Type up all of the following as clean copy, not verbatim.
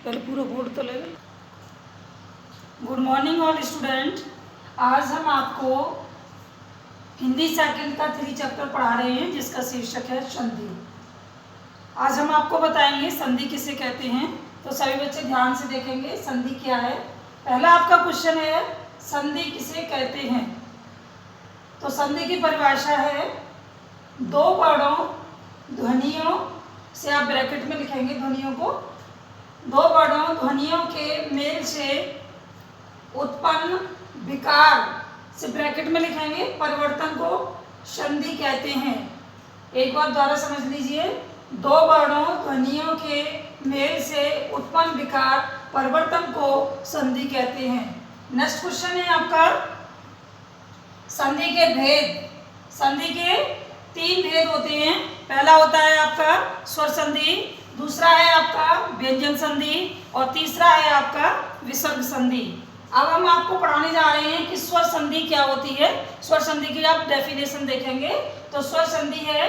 पहले पूरा बोर्ड तो ले लो। Good morning all student. आज हम आपको हिंदी सेकंड का 3 चैप्टर पढ़ा रहे हैं जिसका शीर्षक है संधि। आज हम आपको बताएंगे संधि किसे कहते हैं। तो सभी बच्चे ध्यान से देखेंगे संधि क्या है। पहला आपका क्वेश्चन है संधि किसे कहते हैं। तो संधि की परिभाषा है दो वर्णों ध्वनियों से, आप ब्रैकेट में लिखेंगे ध्वनियों को, दो वर्णों ध्वनियों के मेल से उत्पन्न विकार से ब्रैकेट में लिखेंगे परिवर्तन को संधि कहते हैं। एक बार द्वारा समझ लीजिए, दो वर्णों ध्वनियों के मेल से उत्पन्न विकार परिवर्तन को संधि कहते हैं। नेक्स्ट क्वेश्चन है आपका संधि के भेद। संधि के 3 भेद होते हैं। पहला होता है आपका स्वर संधि, दूसरा है आपका व्यंजन संधि और तीसरा है आपका विसर्ग संधि। अब हम आपको पढ़ाने जा रहे हैं कि स्वर संधि क्या होती है। स्वर संधि की आप डेफिनेशन देखेंगे तो स्वर संधि है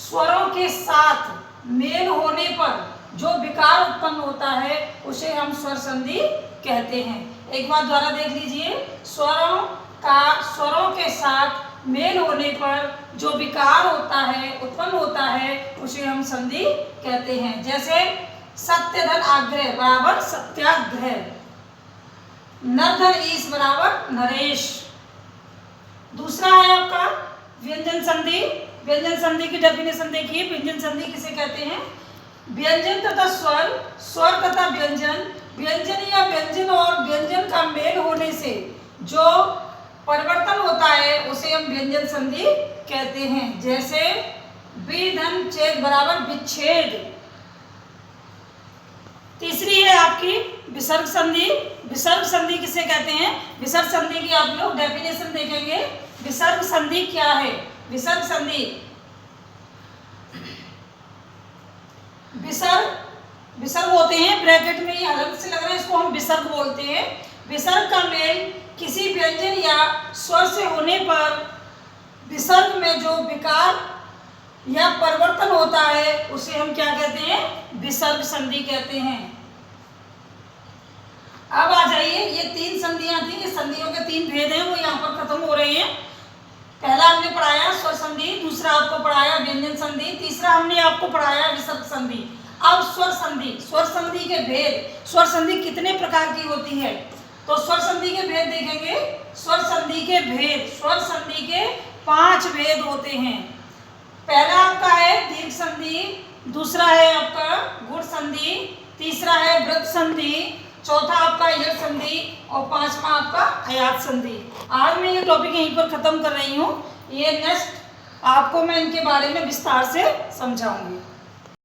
स्वरों के साथ मेल होने पर जो विकार उत्पन्न होता है उसे हम स्वर संधि कहते हैं। एक बार द्वारा देख लीजिए, स्वरों के साथ मेल होने पर जो विकार होता है उत्पन्न होता है उसे हम संधि कहते हैं। जैसे सत्य धन आग्रह बराबर सत्याग्रह, नर धन ईश बराबर नरेश। दूसरा है आपका व्यंजन संधि। व्यंजन संधि की डेफिनेशन देखिए, व्यंजन संधि किसे कहते हैं। व्यंजन तथा स्वर, स्वर तथा व्यंजन, व्यंजन या व्यंजन और व्यंजन का मेल होने से जो परिवर्तन होता है उसे हम व्यंजन संधि कहते हैं। जैसे विधन छेद बराबर विच्छेद। तीसरी है आपकी विसर्ग संधि। विसर्ग संधि किसे कहते हैं। विसर्ग संधि की आप लोग डेफिनेशन देखेंगे। विसर्ग संधि क्या है। विसर्ग संधि, विसर्ग होते हैं ब्रैकेट में, ये अलग से लग रहा है, इसको हम विसर्ग बोलते हैं। विसर्ग का मेल किसी व्यंजन या स्वर से होने पर विसर्ग में जो विकार या परिवर्तन होता है उसे हम क्या कहते हैं, विसर्ग संधि कहते हैं। अब आ जाइए, ये 3 संधियां थी, ये संधियों के 3 भेद हैं वो यहाँ पर खत्म हो रहे हैं। पहला हमने पढ़ाया स्वर संधि, दूसरा आपको पढ़ाया व्यंजन संधि, तीसरा हमने आपको पढ़ाया विसर्ग संधि। अब स्वर संधि, स्वर संधि के भेद। स्वर संधि कितने प्रकार की होती है तो स्वर संधि के भेद देखेंगे। स्वर संधि के भेद, स्वर संधि के 5 भेद होते हैं। पहला आपका है दीर्घ संधि, दूसरा है आपका गुण संधि, तीसरा है वृत्त संधि, चौथा आपका यड़ संधि और 5वां आपका आयात संधि। आज मैं ये टॉपिक यहीं पर खत्म कर रही हूँ। ये नेक्स्ट आपको मैं इनके बारे में विस्तार से समझाऊंगी।